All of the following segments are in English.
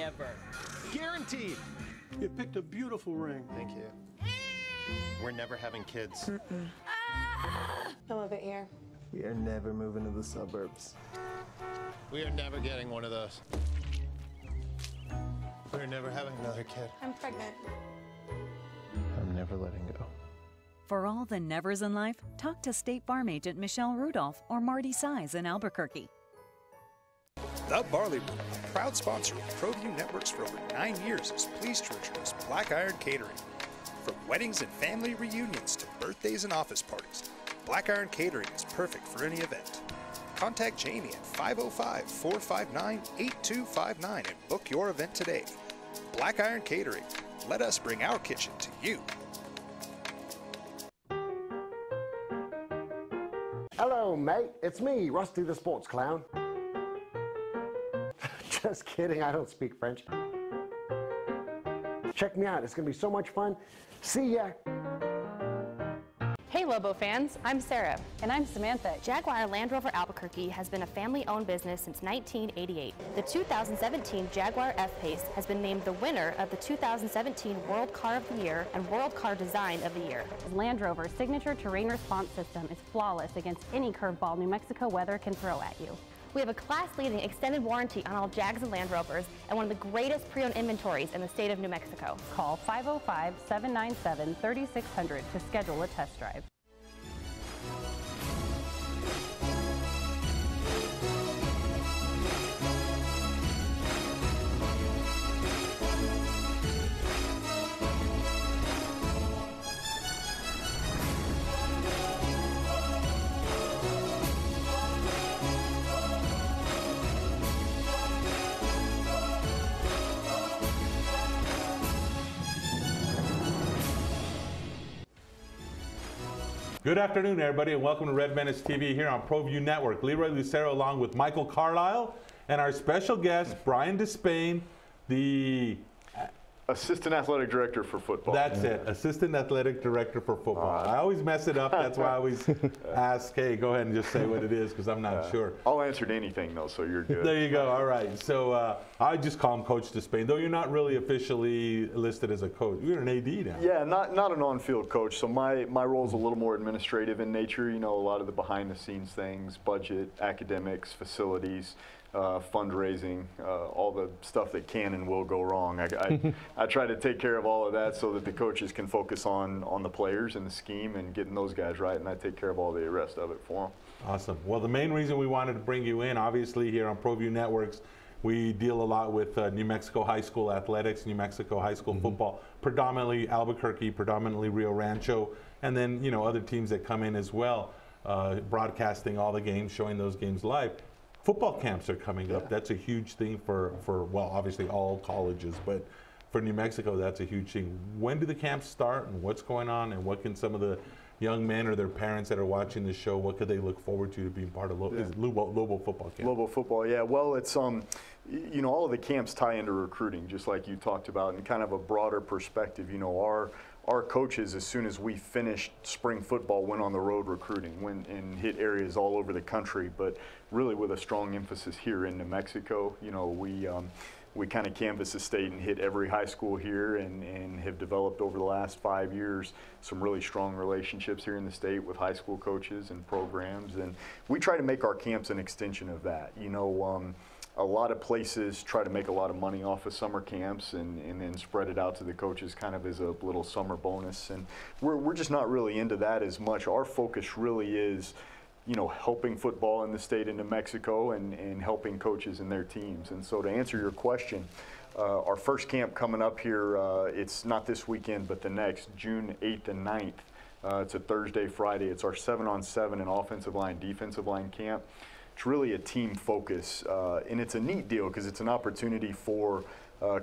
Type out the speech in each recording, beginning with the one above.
ever. Guaranteed. You picked a beautiful ring. Thank you. We're never having kids. I love it here. We are never moving to the suburbs. We are never getting one of those. We're never having another kid. I'm pregnant. I'm never letting go. For all the nevers in life, talk to State Farm agent Michelle Rudolph or Marty Size in Albuquerque. The Barley Room, a proud sponsor of Proview Networks for over 9 years, is pleased to introduce Black Iron Catering. From weddings and family reunions to birthdays and office parties, Black Iron Catering is perfect for any event. Contact Jamie at 505-459-8259 and book your event today. Black Iron Catering. Let us bring our kitchen to you. Hello, mate. It's me, Rusty the Sports Clown. Just kidding, I don't speak French. Check me out, it's gonna be so much fun. See ya. Hey Lobo fans, I'm Sarah. And I'm Samantha. Jaguar Land Rover Albuquerque has been a family-owned business since 1988. The 2017 Jaguar F-Pace has been named the winner of the 2017 World Car of the Year and World Car Design of the Year. Land Rover's signature terrain response system is flawless against any curveball New Mexico weather can throw at you. We have a class-leading extended warranty on all Jags and Land Rovers and one of the greatest pre-owned inventories in the state of New Mexico. Call 505-797-3600 to schedule a test drive. Good afternoon, everybody, and welcome to Red Menace TV here on Proview Network. Leroy Lucero along with Michael Carlisle and our special guest, Brian Despain, the Assistant Athletic Director for football. That's it, Assistant Athletic Director for football. I always mess it up. That's why I always ask, hey, go ahead and just say what it is, because I'm not sure. I'll answer to anything, though, so you're good. There you go. All right. So I just call him Coach Despain, though you're not really officially listed as a coach. You're an AD now. Yeah, not an on-field coach. So my role is a little more administrative in nature. You know, a lot of the behind-the-scenes things, budget, academics, facilities. Fundraising, all the stuff that can and will go wrong. I try to take care of all of that so that the coaches can focus on the players and the scheme and getting those guys right, and I take care of all the rest of it for them. Awesome. Well, the main reason we wanted to bring you in, obviously here on Proview Networks, we deal a lot with New Mexico high school athletics, New Mexico high school football, predominantly Albuquerque, predominantly Rio Rancho, and then, you know, other teams that come in as well, broadcasting all the games, showing those games live. Football camps are coming up. That's a huge thing for, well, obviously all colleges, but for New Mexico, that's a huge thing. When do the camps start and what's going on, and what can some of the young men or their parents that are watching the show, what could they look forward to being part of Lobo football camp? Lobo football, yeah. Well, it's, you know, all of the camps tie into recruiting, just like you talked about, and kind of a broader perspective. You know, our coaches, as soon as we finished spring football, went on the road recruiting, went and hit areas all over the country, but really with a strong emphasis here in New Mexico. You know, we kind of canvassed the state and hit every high school here, and have developed over the last 5 years some really strong relationships here in the state with high school coaches and programs, and we try to make our camps an extension of that. You know, a lot of places try to make a lot of money off of summer camps and then spread it out to the coaches kind of as a little summer bonus, and we're just not really into that as much. Our focus really is, you know, helping football in the state of New Mexico and helping coaches and their teams. And so to answer your question, our first camp coming up here, it's not this weekend, but the next, June 8th and 9th. It's a Thursday, Friday. It's our 7-on-7 and offensive line, defensive line camp. It's really a team focus, and it's a neat deal because it's an opportunity for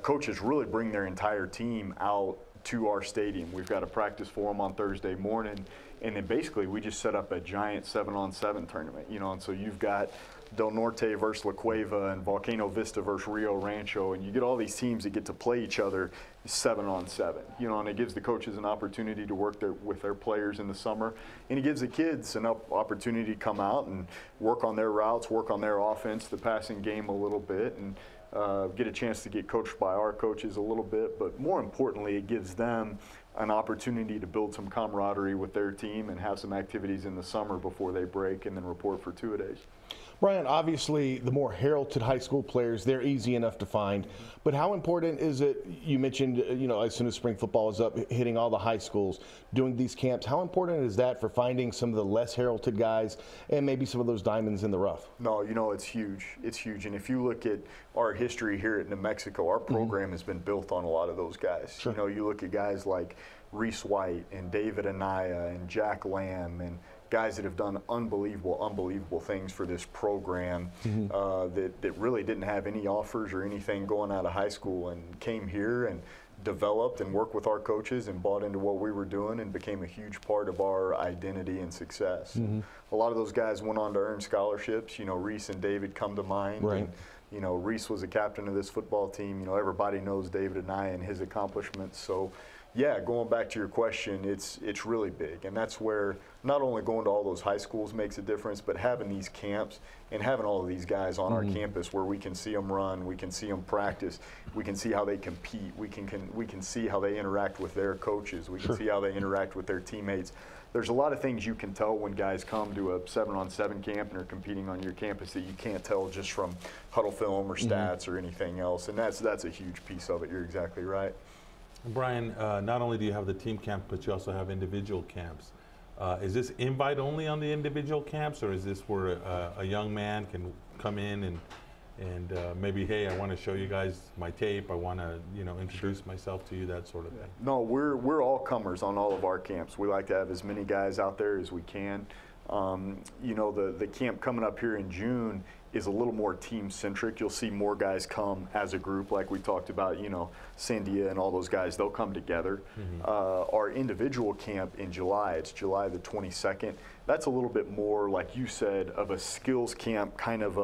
coaches really bring their entire team out to our stadium. We've got a practice for them on Thursday morning, and then basically we just set up a giant 7-on-7 tournament, you know, and so you've got Del Norte versus La Cueva and Volcano Vista versus Rio Rancho, and you get all these teams that get to play each other 7-on-7, you know, and it gives the coaches an opportunity to work with their players in the summer, and it gives the kids an opportunity to come out and work on their routes, work on their offense, the passing game a little bit, and get a chance to get coached by our coaches a little bit, but more importantly, it gives them an opportunity to build some camaraderie with their team and have some activities in the summer before they break and then report for two-a-days. Brian, obviously the more heralded high school players, they're easy enough to find, but how important is it, you mentioned, you know, as soon as spring football is up, hitting all the high schools, doing these camps, how important is that for finding some of the less heralded guys and maybe some of those diamonds in the rough? No, you know, it's huge. It's huge. And if you look at our history here at New Mexico, our program has been built on a lot of those guys. Sure. You know, you look at guys like Reese White and David Anaya and Jack Lamb and guys that have done unbelievable things for this program that really didn't have any offers or anything going out of high school and came here and developed and worked with our coaches and bought into what we were doing and became a huge part of our identity and success. A lot of those guys went on to earn scholarships. You know, Reese and David come to mind. Right. And, you know, Reese was a captain of this football team. You know, everybody knows David and I and his accomplishments. So, yeah, going back to your question, it's really big. And that's where not only going to all those high schools makes a difference, but having these camps and having all of these guys on our campus where we can see them run, we can see them practice, we can see how they compete, we can see how they interact with their coaches, we can see how they interact with their teammates. There's a lot of things you can tell when guys come to a 7-on-7 camp and are competing on your campus that you can't tell just from huddle film or stats or anything else. And that's a huge piece of it. You're exactly right. Brian, not only do you have the team camp, but you also have individual camps. Is this invite only on the individual camps, or is this where a young man can come in and maybe, hey, I want to show you guys my tape, I want to, you know, introduce myself to you, that sort of thing? No, we're all comers on all of our camps. We like to have as many guys out there as we can. You know, the camp coming up here in June is a little more team-centric. You'll see more guys come as a group, like we talked about, you know, Sandia and all those guys, they'll come together. Our individual camp in July, it's July the 22nd, that's a little bit more, like you said, of a skills camp, kind of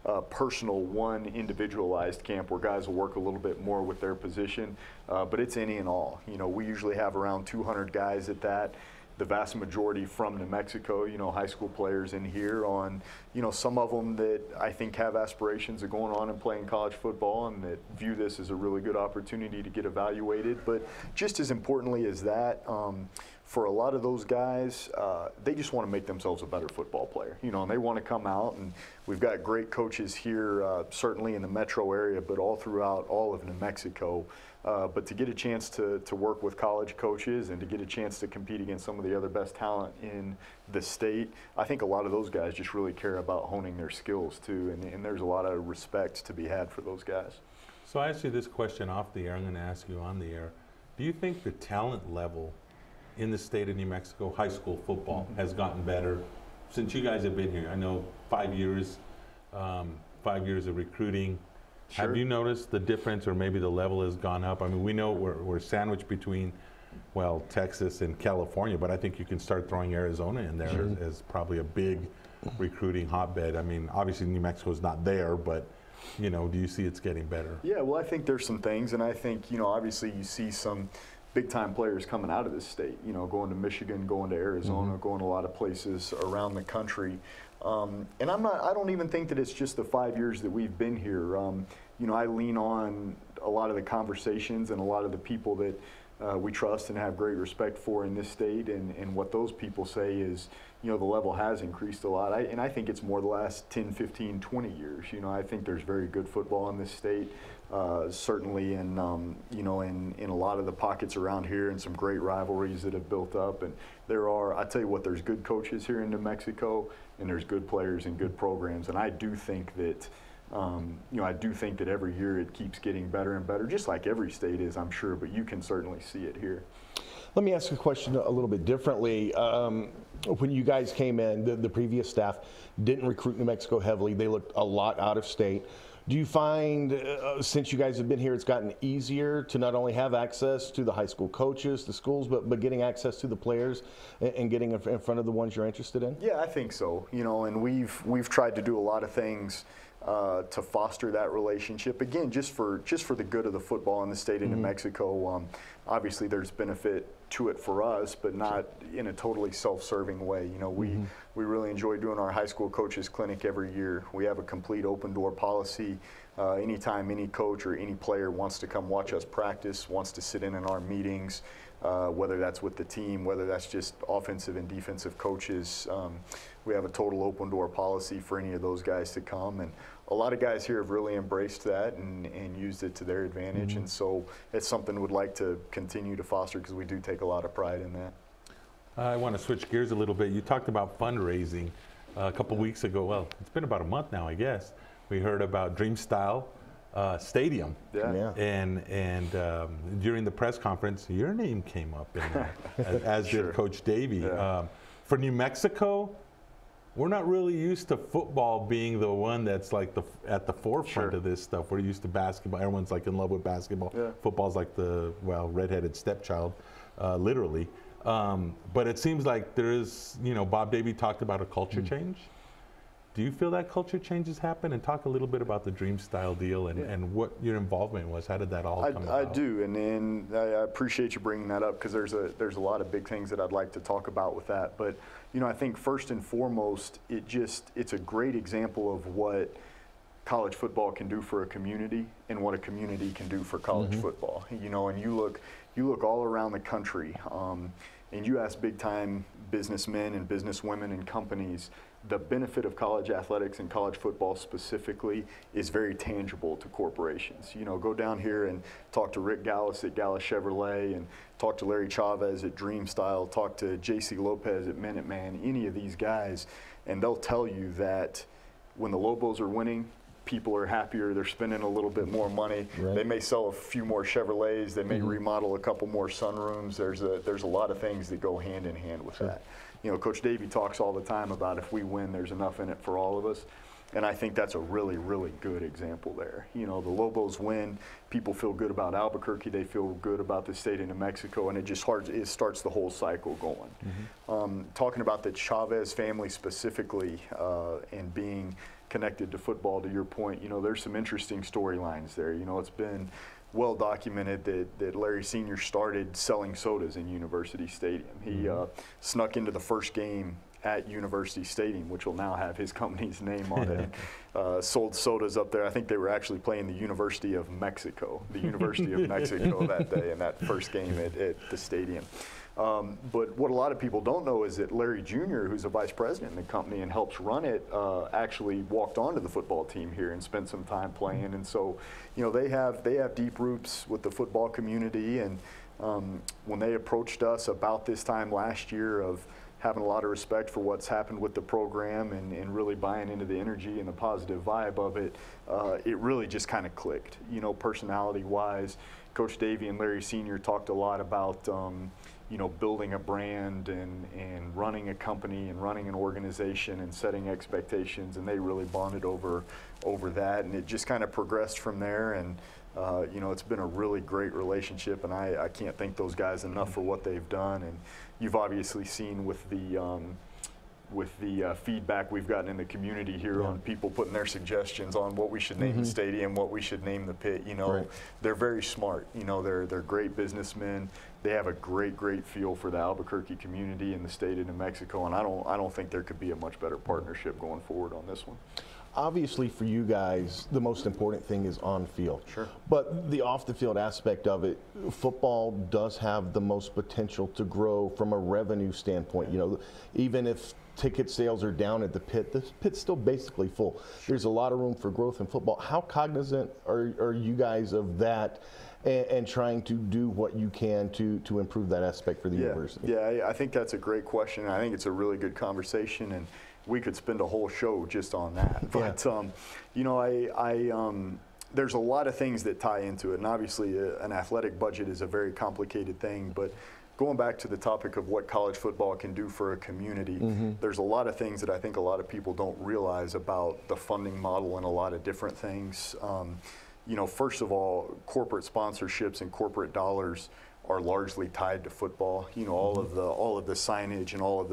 a personal, one individualized camp where guys will work a little bit more with their position, but it's any and all. You know, we usually have around 200 guys at that. The vast majority from New Mexico, you know, high school players in here on, you know, some of them that I think have aspirations of going on and playing college football and that view this as a really good opportunity to get evaluated. But just as importantly as that, for a lot of those guys, they just want to make themselves a better football player, you know, and they want to come out, and we've got great coaches here, certainly in the metro area, but all throughout all of New Mexico. But to get a chance to work with college coaches and to get a chance to compete against some of the other best talent in the state, I think a lot of those guys just really care about honing their skills too, and there's a lot of respect to be had for those guys. So I asked you this question off the air, I'm going to ask you on the air. Do you think the talent level in the state of New Mexico, high school football, has gotten better since you guys have been here? I know 5 years, 5 years of recruiting. Sure. Have you noticed the difference, or maybe the level has gone up? I mean, we know we're sandwiched between, well, Texas and California, but I think you can start throwing Arizona in there as probably a big recruiting hotbed. I mean, obviously New Mexico is not there, but, you know, do you see it's getting better? Yeah, well, I think there's some things, and I think, you know, obviously you see some big-time players coming out of this state, you know, going to Michigan, going to Arizona, going to a lot of places around the country. And I don't even think that it's just the 5 years that we've been here. You know, I lean on a lot of the conversations and a lot of the people that we trust and have great respect for in this state, and what those people say is, you know, the level has increased a lot. And I think it's more the last 10, 15, 20 years. You know, I think there's very good football in this state, certainly in, you know, in a lot of the pockets around here, and some great rivalries that have built up. And there are, I tell you what, there's good coaches here in New Mexico, and there's good players and good programs. And I do think that, you know, I do think that every year it keeps getting better and better, just like every state is, I'm sure, but you can certainly see it here. Let me ask a question a little bit differently. When you guys came in, the previous staff didn't recruit New Mexico heavily. They looked a lot out of state. Do you find, since you guys have been here, it's gotten easier to not only have access to the high school coaches, the schools, but getting access to the players and getting in front of the ones you're interested in? Yeah, I think so. You know, and we've tried to do a lot of things to foster that relationship. Again, just for the good of the football in the state of New Mexico. Obviously, there's benefit to it for us, but not in a totally self-serving way. You know, we really enjoy doing our high school coaches clinic every year. We have a complete open door policy. Anytime any coach or any player wants to come watch us practice, wants to sit in our meetings, whether that's with the team, whether that's just offensive and defensive coaches, we have a total open door policy for any of those guys to come. And a lot of guys here have really embraced that and used it to their advantage. And so it's something we'd like to continue to foster because we do take a lot of pride in that. I want to switch gears a little bit. You talked about fundraising a couple weeks ago. Well, it's been about a month now, I guess. We heard about Dream Style Stadium. And during the press conference, your name came up in there, as did Coach Davey. For New Mexico, we're not really used to football being the one that's like at the forefront of this stuff. We're used to basketball. Everyone's like in love with basketball. Football's like the, well, redheaded stepchild, literally. But it seems like there is, you know, Bob Davey talked about a culture change. Do you feel that culture change has happened? And talk a little bit about the Dream Style deal and what your involvement was. How did that all come about? I do, and I appreciate you bringing that up because there's a lot of big things that I'd like to talk about with that. But you know, I think first and foremost, it's a great example of what college football can do for a community and what a community can do for college football. You know, and you look all around the country, and you ask big time businessmen and businesswomen and companies. The benefit of college athletics and college football specifically is very tangible to corporations. You know, go down here and talk to Rick Gallis at Gallis Chevrolet, and talk to Larry Chavez at Dream Style, talk to JC Lopez at Minuteman, any of these guys, and they'll tell you that when the Lobos are winning, people are happier, they're spending a little bit more money. They may sell a few more Chevrolets, they may remodel a couple more sunrooms. There's a lot of things that go hand in hand with that. You know, Coach Davey talks all the time about if we win, there's enough in it for all of us. And I think that's a really, really good example there. You know, the Lobos win, people feel good about Albuquerque, they feel good about the state of New Mexico, and it starts the whole cycle going. Talking about the Chavez family specifically and being connected to football, to your point, you know, there's some interesting storylines there. You know, it's been well documented that Larry Sr. started selling sodas in University Stadium. He snuck into the first game at University Stadium, which will now have his company's name on it. Sold sodas up there. I think they were actually playing the University of Mexico, that day in that first game at the stadium. But what a lot of people don't know is that Larry Jr., who's a vice president in the company and helps run it, actually walked onto the football team here and spent some time playing. And so, you know, they have deep roots with the football community. And when they approached us about this time last year of having a lot of respect for what's happened with the program and really buying into the energy and the positive vibe of it, it really just kind of clicked. You know, personality-wise, Coach Davey and Larry Sr. talked a lot about you know, building a brand and running a company and running an organization and setting expectations, and they really bonded over that, and it just kind of progressed from there. And you know, it's been a really great relationship, and I can't thank those guys enough for what they've done. And you've obviously seen with the feedback we've gotten in the community here on people putting their suggestions on what we should name the stadium, what we should name the pit. You know, they're very smart. You know, they're great businessmen. They have a great feel for the Albuquerque community and the state of New Mexico, and I don't think there could be a much better partnership going forward on this one. Obviously, for you guys, the most important thing is on field. But the off the field aspect of it, football does have the most potential to grow from a revenue standpoint. You know, even if ticket sales are down at the pit's still basically full. There's a lot of room for growth in football. How cognizant are you guys of that and trying to do what you can to improve that aspect for the university? Yeah, I think that's a great question. I think it's a really good conversation, and we could spend a whole show just on that. But you know, there's a lot of things that tie into it, and obviously an athletic budget is a very complicated thing. But going back to the topic of what college football can do for a community, there's a lot of things that I think a lot of people don't realize about the funding model and a lot of different things. You know, first of all, corporate sponsorships and corporate dollars are largely tied to football. You know, all of the signage and all of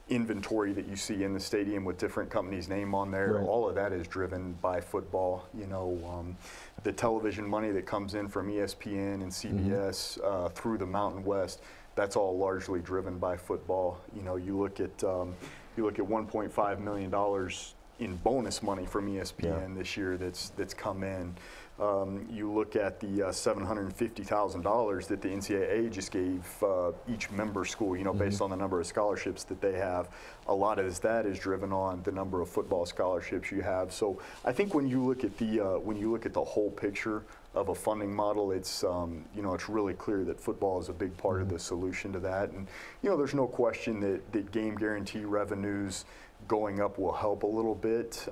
inventory that you see in the stadium with different companies' name on there, all of that is driven by football. You know, the television money that comes in from ESPN and CBS through the Mountain West, that's all largely driven by football. You know, you look at $1.5 million in bonus money from ESPN this year that's come in. You look at the $750,000 that the NCAA just gave each member school, you know, based on the number of scholarships that they have. A lot of that is driven on the number of football scholarships you have. So I think when you look at the whole picture of a funding model, it's you know, it's really clear that football is a big part of the solution to that. And you know, there's no question that game guarantee revenues going up will help a little bit.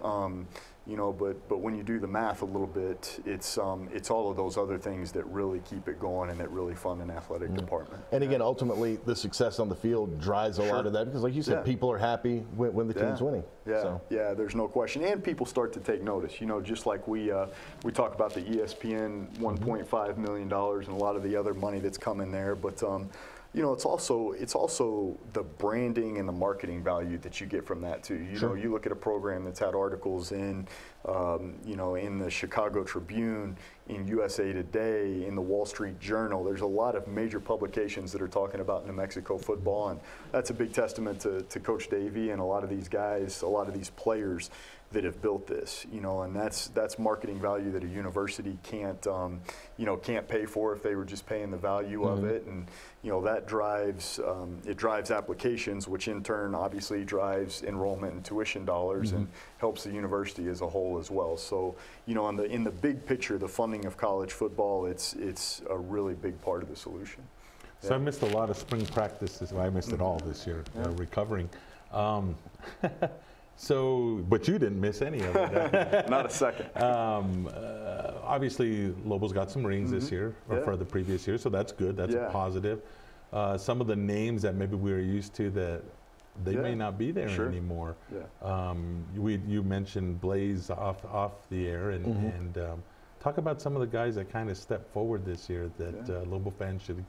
You know, but when you do the math a little bit, it's all of those other things that really keep it going and that really fund an athletic department. And again, ultimately, the success on the field drives a lot of that because, like you said, people are happy when the team's winning. Yeah, there's no question. And people start to take notice. You know, just like we talk about the ESPN $1.5 million and a lot of the other money that's coming there, but you know, it's also the branding and the marketing value that you get from that too. You know, you look at a program that's had articles in, you know, in the Chicago Tribune, in USA Today, in the Wall Street Journal. There's a lot of major publications that are talking about New Mexico football, and that's a big testament to Coach Davey and a lot of these guys, a lot of these players that have built this, you know, and that's marketing value that a university can't, you know, can't pay for if they were just paying the value of it, and you know that drives it drives applications, which in turn obviously drives enrollment and tuition dollars and helps the university as a whole as well. So you know, in the big picture, the funding of college football, it's a really big part of the solution. So I missed a lot of spring practices. Well, I missed it all this year, recovering. So, but you didn't miss any of it. Not a second. Obviously, Lobos got some rings this year, or for the previous year, so that's good. That's a positive. Some of the names that maybe we were used to, that they may not be there anymore. You mentioned Blaze off the air, and talk about some of the guys that kind of stepped forward this year that Lobo fans should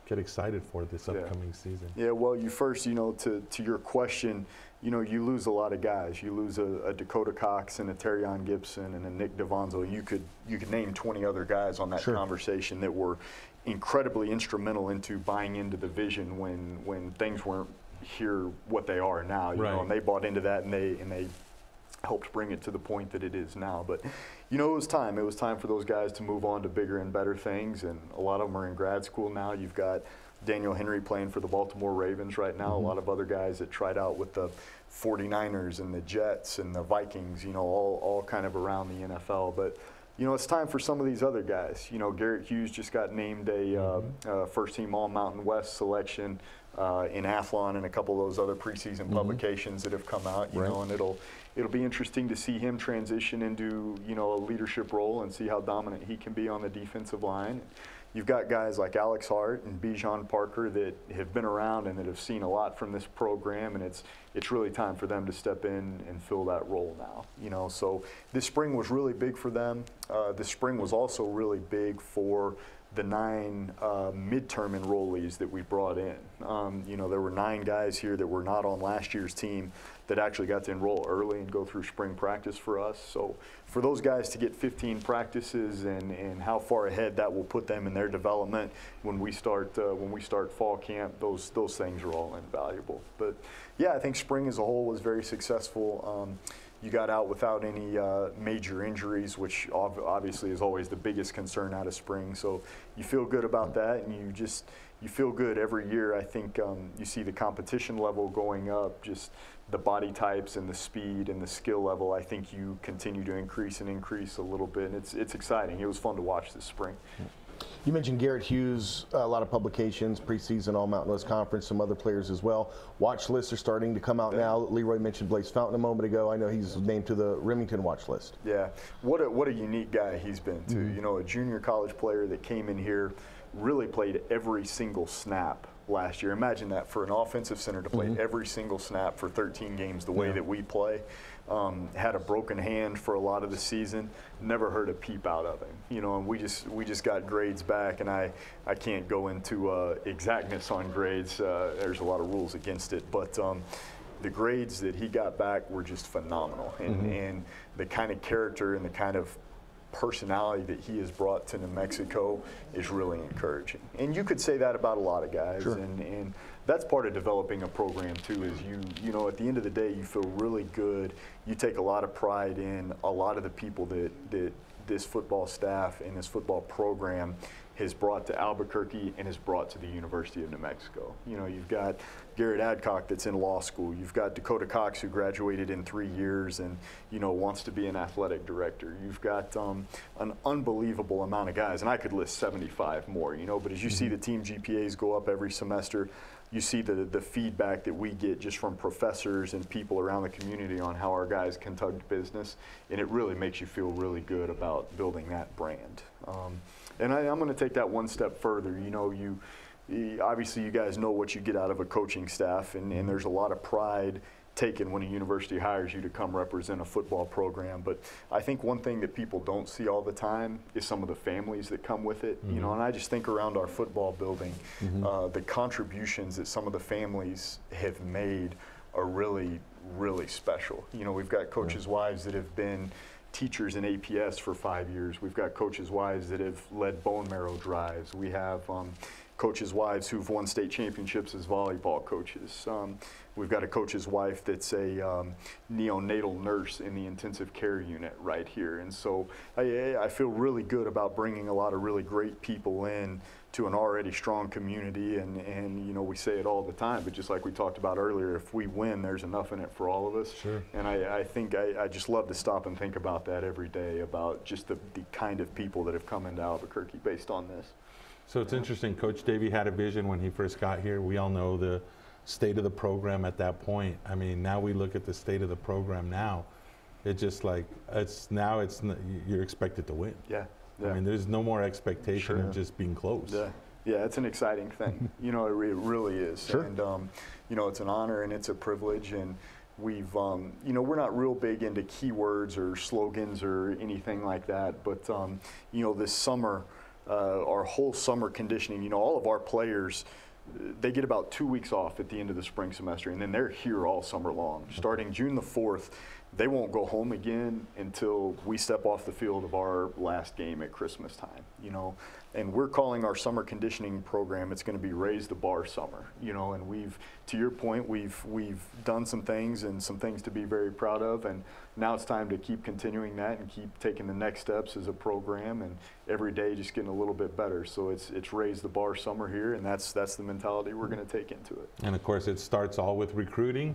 get excited for this upcoming season. Yeah, well, you first, you know, to your question, you know, you lose a lot of guys. You lose a Dakota Cox and a Terrion Gibson and a Nick Devonzo. You could name 20 other guys on that conversation that were incredibly instrumental into buying into the vision when things weren't here what they are now. You know, and they bought into that and they helped bring it to the point that it is now. But you know, it was time. It was time for those guys to move on to bigger and better things, and a lot of them are in grad school now. You've got Daniel Henry playing for the Baltimore Ravens right now. A lot of other guys that tried out with the 49ers and the Jets and the Vikings, you know, all kind of around the NFL. But, you know, it's time for some of these other guys. You know, Garrett Hughes just got named a first-team All-Mountain West selection in Athlon and a couple of those other preseason publications that have come out, you know, and it'll be interesting to see him transition into, you know, a leadership role and see how dominant he can be on the defensive line. You've got guys like Alex Hart and Bijan Parker that have been around and that have seen a lot from this program, and it's really time for them to step in and fill that role now. You know, so this spring was really big for them. This spring was also really big for the 9 midterm enrollees that we brought in. You know, there were 9 guys here that were not on last year's team that actually got to enroll early and go through spring practice for us. So for those guys to get 15 practices and how far ahead that will put them in their development when we start fall camp, those things are all invaluable. But yeah, I think spring as a whole was very successful. You got out without any major injuries, which obviously is always the biggest concern out of spring. So you feel good about that, and you feel good every year. I think you see the competition level going up, just the body types and the speed and the skill level. I think you continue to increase a little bit, and it's exciting. It was fun to watch this spring. You mentioned Garrett Hughes, a lot of publications, preseason All-Mountain West Conference, some other players as well. Watch lists are starting to come out now. Leroy mentioned Blaze Fountain a moment ago. I know he's named to the Remington watch list. Yeah, what a unique guy he's been too. You know, a junior college player that came in here, really played every single snap last year. Imagine that for an offensive center to play every single snap for 13 games the way that we play. Had a broken hand for a lot of the season. Never heard a peep out of him. You know, and we just got grades back, and I can't go into exactness on grades. There's a lot of rules against it, but the grades that he got back were just phenomenal. And the kind of character and the kind of personality that he has brought to New Mexico is really encouraging. And you could say that about a lot of guys. Sure. And that's part of developing a program too, is you know, at the end of the day, you feel really good. You take a lot of pride in a lot of the people that this football staff and this football program has brought to Albuquerque and has brought to the University of New Mexico. You know, you've got Garrett Adcock that's in law school. You've got Dakota Cox, who graduated in 3 years and, you know, wants to be an athletic director. You've got an unbelievable amount of guys, and I could list 75 more, you know, but as you see the team GPAs go up every semester, you see the feedback that we get just from professors and people around the community on how our guys conduct business, and it really makes you feel really good about building that brand. And I'm going to take that one step further. You know, obviously you guys know what you get out of a coaching staff, and there's a lot of pride taken when a university hires you to come represent a football program. But I think one thing that people don't see all the time is some of the families that come with it. You know, and I just think around our football building, the contributions that some of the families have made are really, really special. You know, we've got coaches' wives that have been teachers in APS for 5 years. We've got coaches' wives that have led bone marrow drives. We have coaches' wives who've won state championships as volleyball coaches. We've got a coach's wife that's a neonatal nurse in the intensive care unit right here. And so I feel really good about bringing a lot of really great people in to an already strong community, and you know, we say it all the time, but just like we talked about earlier, if we win, there's enough in it for all of us. Sure. And I think I just love to stop and think about that every day, about just the kind of people that have come into Albuquerque based on this. So it's interesting, Coach Davey had a vision when he first got here. We all know the state of the program at that point. I mean, now we look at the state of the program now. It's just like, you're expected to win. Yeah. I mean, there's no more expectation of just being close. Yeah, it's an exciting thing. You know, it really is. Sure. And, you know, it's an honor and it's a privilege. And we've, you know, we're not real big into keywords or slogans or anything like that. But, you know, this summer, our whole summer conditioning, you know, all of our players, they get about 2 weeks off at the end of the spring semester, and then they're here all summer long. Starting June the 4th, they won't go home again until we step off the field of our last game at Christmas time, you know. And we're calling our summer conditioning program, it's going to be Raise the Bar Summer, you know. And we've, to your point, we've done some things and some things to be very proud of, and now it's time to keep continuing that and keep taking the next steps as a program, and every day just getting a little bit better. So it's Raise the Bar Summer here, and that's the mentality we're going to take into it. And of course, it starts all with recruiting,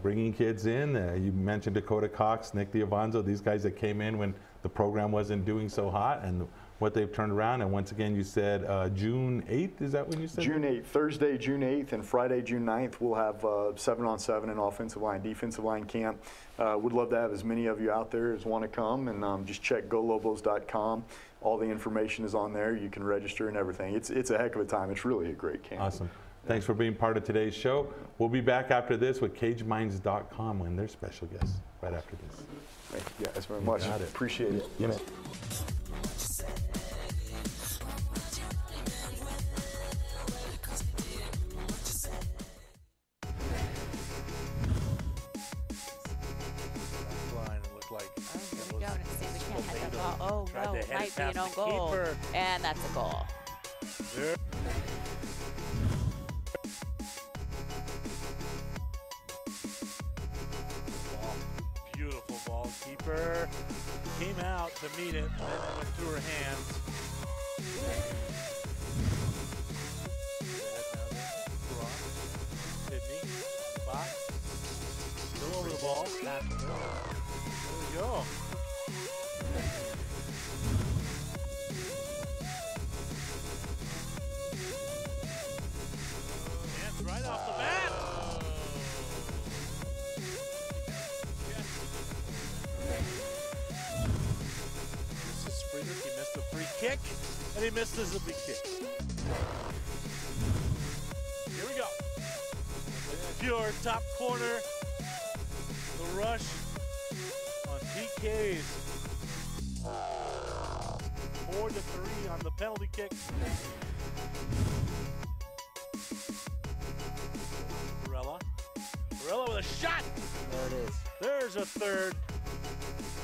bringing kids in. You mentioned Dakota Cox, Nick Diavanzo, these guys that came in when the program wasn't doing so hot, and what they've turned around. And once again, you said June 8th, is that when you said? June 8th, Thursday, June 8th, and Friday, June 9th, we'll have 7-on-7 and offensive line, defensive line camp. Would love to have as many of you out there as want to come, and just check golobos.com. All the information is on there. You can register and everything. It's a heck of a time. It's really a great camp. Awesome. Thanks for being part of today's show. We'll be back after this with cageminds.com when they're special guests right after this. Thank you guys very much. Appreciate it. Yeah, man. Oh no, it might be an own goal. And that's a goal. Beautiful ball. Keeper came out to meet it, and then it went through her hands. Sydney, box, still over the ball. There we go. Hands right off the bat. This is Springer. He missed a free kick, and he misses a big kick. Here we go. Pure top corner. The rush on PKs. 4-3 on the penalty kick. Varela with with a shot. There it is. There's a third.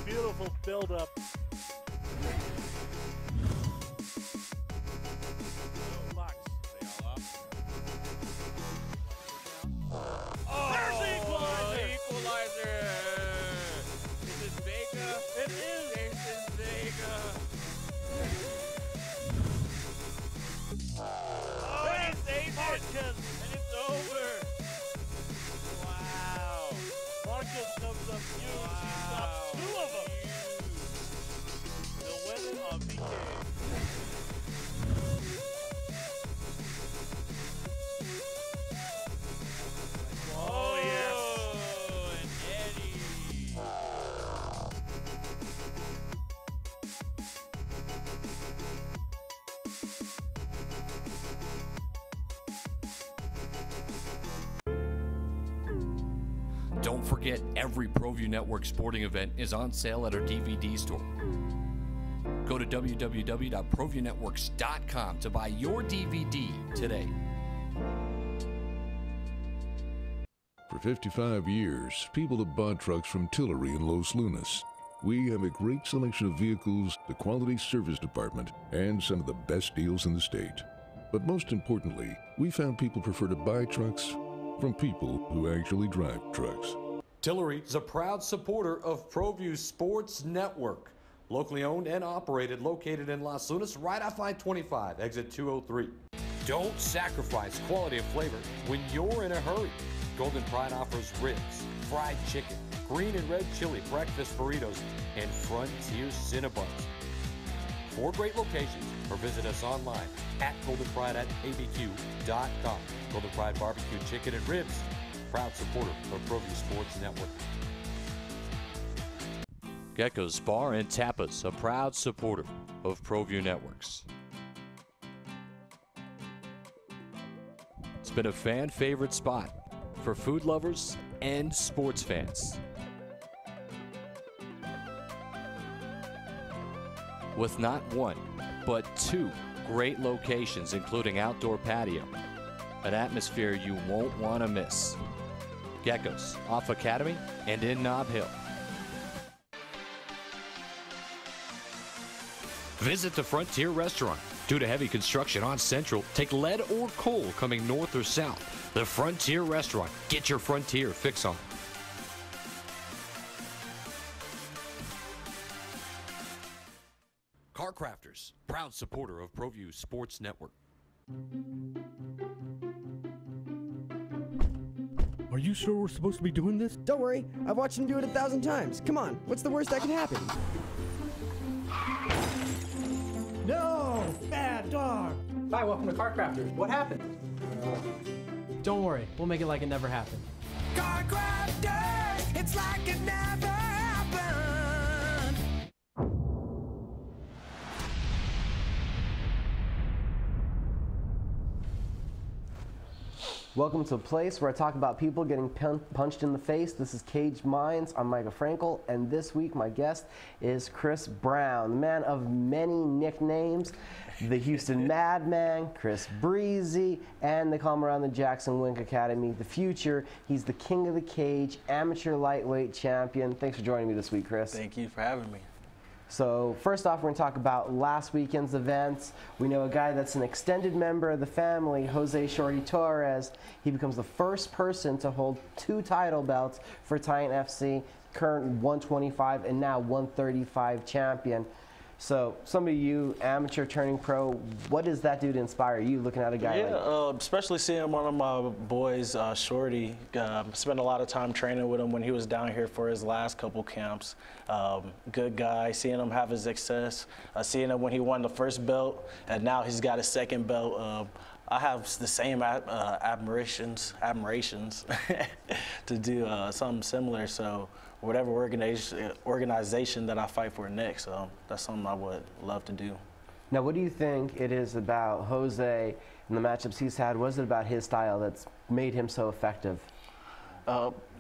Beautiful build-up. There's the equalizer. Is it Vega? It is. Jason Vega. There's Marquez. And it's over. Wow. Marquez comes up huge. He stops two of them. The winner of PK. Oh, yes. And Eddie. Don't forget, every Proview Network sporting event is on sale at our DVD store. Go to www.proviewNetworks.com to buy your DVD today. For 55 years, people have bought trucks from Tillery in Los Lunas. We have a great selection of vehicles, a quality service department, and some of the best deals in the state. But most importantly, we found people prefer to buy trucks from people who actually drive trucks. Tillery is a proud supporter of Proview Sports Network. Locally owned and operated, located in Los Lunas, right off I-25, exit 203. Don't sacrifice quality of flavor when you're in a hurry. Golden Pride offers ribs, fried chicken, green and red chili, breakfast burritos, and Frontier Cinnabons. 4 great locations, or visit us online at goldenpride@abq.com. Golden Pride Barbecue Chicken and Ribs, proud supporter of Proview Sports Network. Gecko's Bar and Tapas, a proud supporter of Proview Networks. It's been a fan favorite spot for food lovers and sports fans. With not one, but 2 great locations, including outdoor patio, an atmosphere you won't want to miss. Gecko's, off Academy and in Nob Hill. Visit the Frontier Restaurant. Due to heavy construction on Central, take lead or coal coming north or south. The Frontier Restaurant. Get your Frontier fix on. Car Crafters, proud supporter of Proview Sports Network. Are you sure we're supposed to be doing this? Don't worry, I've watched him do it 1,000 times. Come on, what's the worst that can happen? No! Bad dog! Hi, welcome to Car Crafters. What happened? Don't worry, we'll make it like it never happened. Car Crafters, it's like it never happened. Welcome to a place where I talk about people getting punched in the face. This is Caged Minds. I'm Micah Frankel, and this week my guest is Chris Brown, the man of many nicknames, the Houston Madman, Chris Breezy, and they call him around the Jackson Wink Academy, the future. He's the king of the cage, amateur lightweight champion. Thanks for joining me this week, Chris. Thank you for having me. So first off, we're going to talk about last weekend's events. We know a guy that's an extended member of the family, Jose Shorty Torres. He becomes the first person to hold 2 title belts for Titan FC, current 125 and now 135 champion. So some of you amateur turning pro, what does that do to inspire you looking at a guy like especially seeing one of my boys, Shorty, spent a lot of time training with him when he was down here for his last couple camps. Good guy, seeing him have his success, seeing him when he won the first belt, and now he's got his second belt. I have the same admirations to do something similar. So whatever organization that I fight for next, that's something I would love to do. Now, what do you think it is about Jose and the matchups he's had? What is it about his style that's made him so effective?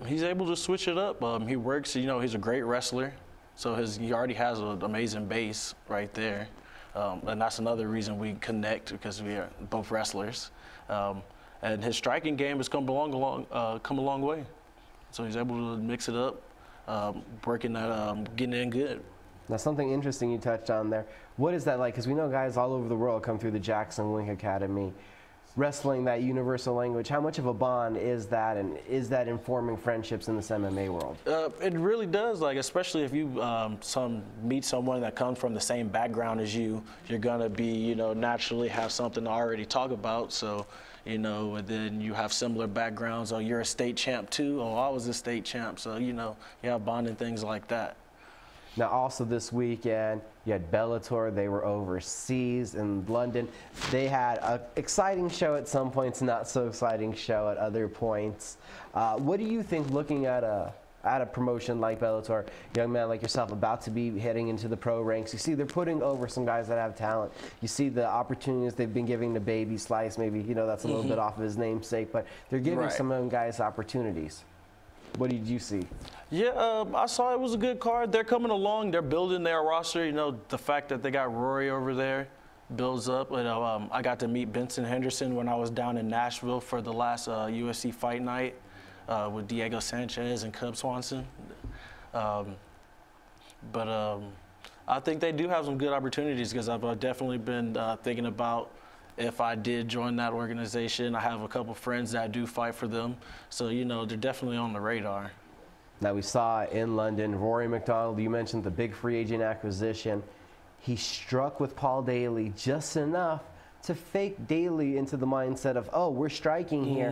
He's able to switch it up. He works, you know, he's a great wrestler. So he already has an amazing base right there. And that's another reason we connect, because we are both wrestlers. And his striking game has come a long way. So he's able to mix it up, working that, getting in good. Now, something interesting you touched on there. What is that like? Because we know guys all over the world come through the Jackson Wink Academy. Wrestling, that universal language, how much of a bond is that, and is that informing friendships in this MMA world? It really does, like, especially if you meet someone that comes from the same background as you, you're gonna be, you know, naturally have something to already talk about. So, you know, and then you have similar backgrounds. Oh, you're a state champ too. Oh, I was a state champ. So, you know, you have bonding things like that. Now, also this weekend, you had Bellator. They were overseas in London. They had an exciting show at some points, not so exciting show at other points. What do you think, looking at a promotion like Bellator, young man like yourself about to be heading into the pro ranks? You see they're putting over some guys that have talent. You see the opportunities they've been giving to Baby Slice. Maybe, you know, that's a little bit off of his namesake, but they're giving some young guys opportunities. What did you see? Yeah, I saw it was a good card. They're coming along. They're building their roster. You know, the fact that they got Rory over there builds up. You know, I got to meet Benson Henderson when I was down in Nashville for the last UFC fight night with Diego Sanchez and Cub Swanson. I think they do have some good opportunities, because I've definitely been thinking about, if I did join that organization, I have a couple friends that do fight for them. So, you know, they're definitely on the radar. Now, we saw in London, Rory McDonald, you mentioned the big free agent acquisition. He struck with Paul Daly just enough to fake Daly into the mindset of, oh, we're striking here,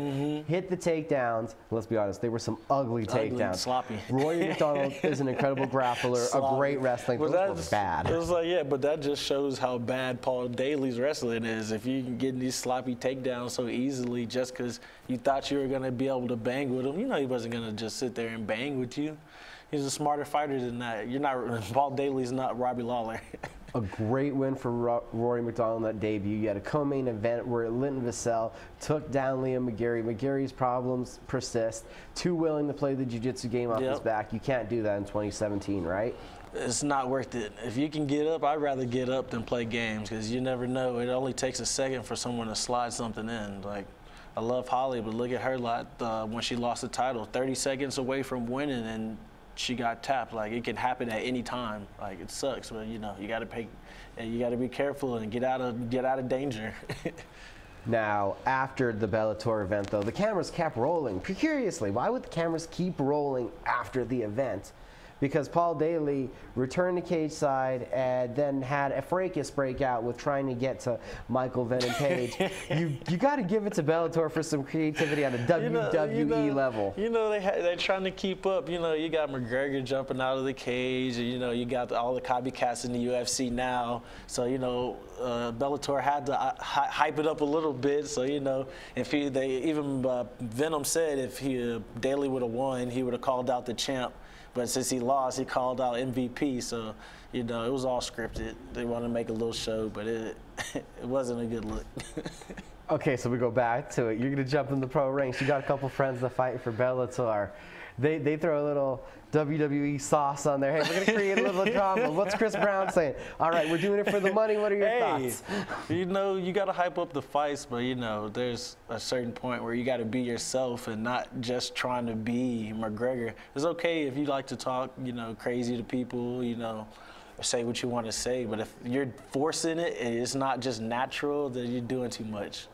hit the takedowns. Let's be honest, they were some ugly takedowns. Sloppy. Rory McDonald is an incredible grappler, a great wrestling, but those were bad. It was like, yeah, but that just shows how bad Paul Daly's wrestling is. If you can get these sloppy takedowns so easily just because you thought you were going to be able to bang with him, you know he wasn't going to just sit there and bang with you. He's a smarter fighter than that. You're not, Paul Daly's not Robbie Lawler. A great win for Rory McDonald in that debut. You had a co-main event where Linton Vassell took down Liam McGarry. McGarry's problems persist. Too willing to play the jiu-jitsu game off his back. You can't do that in 2017, right? It's not worth it. If you can get up, I'd rather get up than play games, because you never know. It only takes a second for someone to slide something in. Like, I love Holly, but look at her when she lost the title. 30 seconds away from winning, and she got tapped. Like, it can happen at any time. Like, it sucks, but you know, you got to be careful and get out of danger. Now, after the Bellator event, though, the cameras kept rolling. Curiously, why would the cameras keep rolling after the event? Because Paul Daly returned to cage side and then had a fracas breakout with trying to get to Michael Venom Page. you got to give it to Bellator for some creativity on a WWE level. You know, they're trying to keep up. You know, you got McGregor jumping out of the cage. And, you know, you got all the copycats in the UFC now. So, you know, Bellator had to hype it up a little bit. So, you know, if Venom said if Daly would have won, he would have called out the champ. But since he lost, he called out MVP. So, you know, it was all scripted. They wanted to make a little show, but it wasn't a good look. Okay, so we go back to it. You're going to jump in the pro ranks. You got a couple friends that fight for Bellator. They throw a little WWE sauce on there. Hey, we're going to create a little drama. What's Chris Brown saying? All right, we're doing it for the money. What are your thoughts? You know, you got to hype up the fights, but, you know, there's a certain point where you got to be yourself and not just trying to be McGregor. It's okay if you like to talk, you know, crazy to people, you know, or say what you want to say, but if you're forcing it and it's not just natural, then you're doing too much.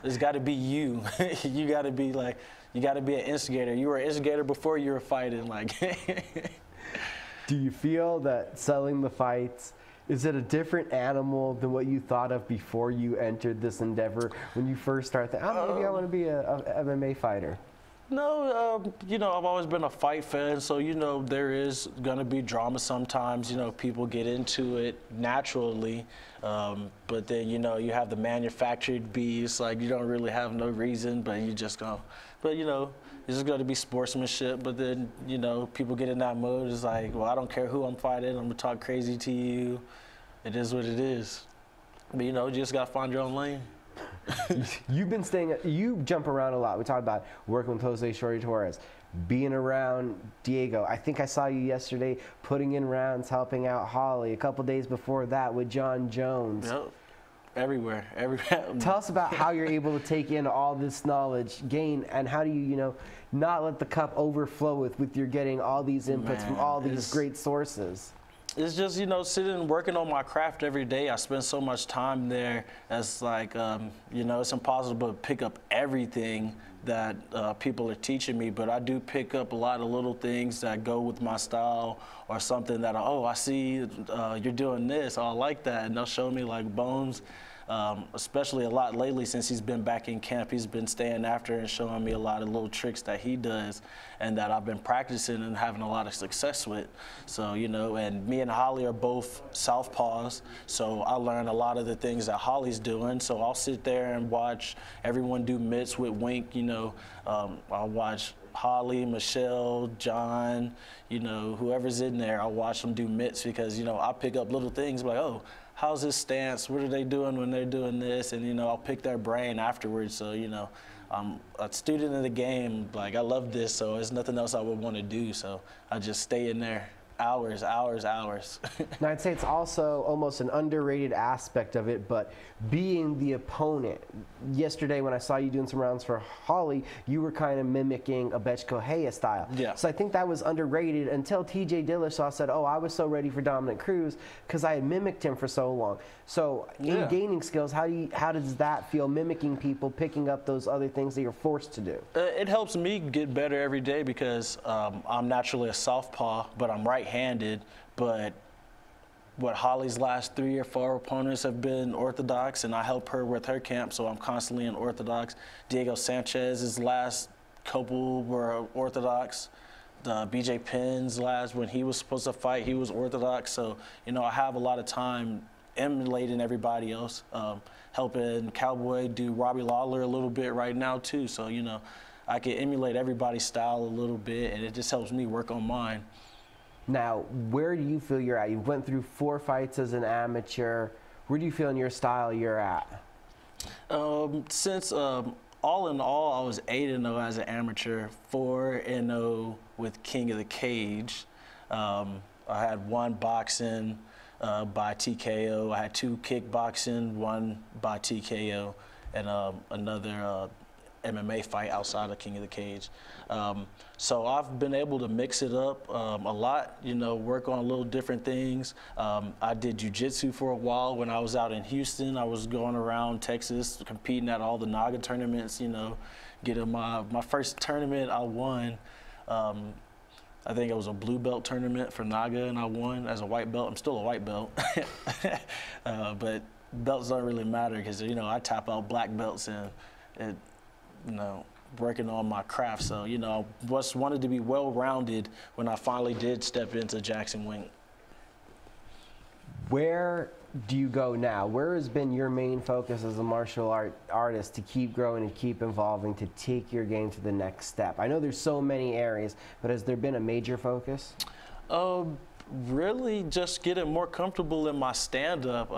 It's got to be you. You got to be like, you got to be an instigator. You were an instigator before you were fighting. Like, do you feel that selling the fights, is it a different animal than what you thought of before you entered this endeavor? When you first started, maybe I want to be a MMA fighter. No, you know, I've always been a fight fan, so, you know, there is going to be drama sometimes. You know, people get into it naturally, but then, you know, you have the manufactured beefs. Like, you don't really have no reason, but you just go. But, you know, it's just going to be sportsmanship. But then, you know, people get in that mode. It's like, well, I don't care who I'm fighting. I'm going to talk crazy to you. It is what it is. But, you know, you just got to find your own lane. You jump around a lot. We talked about working with Jose Shorty Torres, being around Diego. I think I saw you yesterday putting in rounds, helping out Holly. A couple days before that with John Jones. Yep. everywhere. Tell us about how you're able to take in all this knowledge gain, and how do you, not let the cup overflow with you're getting all these inputs from all these great sources. It's just, sitting and working on my craft every day. I spend so much time there. It's like, it's impossible to pick up everything that people are teaching me, but I do pick up a lot of little things that go with my style, or something that, I see you're doing this, I like that, and they'll show me like Bones. Especially a lot lately since he's been back in camp. He's been staying after and showing me a lot of little tricks that he does and that I've been practicing and having a lot of success with. So, and me and Holly are both southpaws, so I learn a lot of the things that Holly's doing. So I'll sit there and watch everyone do mitts with Wink, I'll watch Holly, Michelle, John, whoever's in there, I'll watch them do mitts because, I pick up little things like, oh, how's this stance? What are they doing when they're doing this? And, I'll pick their brain afterwards. So, I'm a student of the game. Like, I love this, so there's nothing else I would want to do. So I just stay in there hours. Now, I'd say it's also almost an underrated aspect of it, but being the opponent. Yesterday, when I saw you doing some rounds for Holly, you were kind of mimicking a Betchko Haya style. Yeah. So I think that was underrated until TJ Dillashaw said, oh, I was so ready for Dominic Cruz because I had mimicked him for so long. So in gaining skills, how does that feel, mimicking people, picking up those other things that you're forced to do? It helps me get better every day because I'm naturally a southpaw, but I'm right-handed. But what Holly's last 3 or 4 opponents have been orthodox, and I help her with her camp, so I'm constantly in orthodox. Diego Sanchez's last couple were orthodox. The BJ Penn's last, when he was supposed to fight, he was orthodox. So, I have a lot of time emulating everybody else, helping Cowboy do Robbie Lawler a little bit right now too. So, I can emulate everybody's style a little bit, and it just helps me work on mine. Now, where do you feel you're at? You went through 4 fights as an amateur. Where do you feel in your style you're at? Since all in all, I was 8-0 as an amateur, 4-0 with King of the Cage. I had 1 boxing by TKO. I had 2 kickboxing, 1 by TKO, and another MMA fight outside of King of the Cage. So I've been able to mix it up a lot, work on little different things. I did jiu-jitsu for a while when I was out in Houston. I was going around Texas competing at all the NAGA tournaments, getting my first tournament I won. I think it was a blue belt tournament for NAGA, and I won as a white belt. I'm still a white belt, but belts don't really matter because, I tap out black belts and working on my craft. So, I just wanted to be well-rounded when I finally did step into Jackson Wink. Where do you go now? Where has been your main focus as a martial artist to keep growing and keep evolving, to take your game to the next step? I know there's so many areas, but has there been a major focus? Really just getting more comfortable in my stand-up.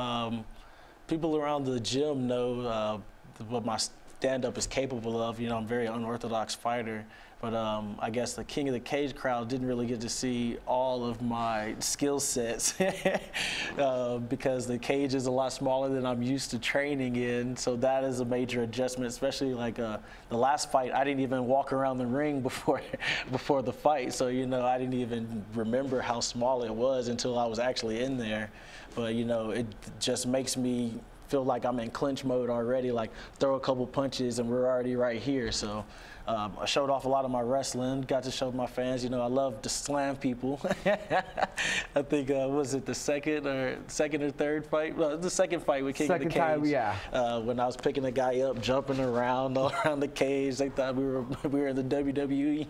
People around the gym know what my stand-up is capable of. I'm a very unorthodox fighter, but I guess the King of the Cage crowd didn't really get to see all of my skill sets because the cage is a lot smaller than I'm used to training in, so that is a major adjustment, especially like the last fight. I didn't even walk around the ring before the fight, so I didn't even remember how small it was until I was actually in there. But it just makes me feel like I'm in clinch mode already, like throw a couple punches and we're already right here. So I showed off a lot of my wrestling, got to show my fans, I love to slam people. I think, was it the second or third fight? Well, the second fight with King of the Cage. Second time, yeah. When I was picking a guy up, jumping around all around the cage, they thought we were in the WWE.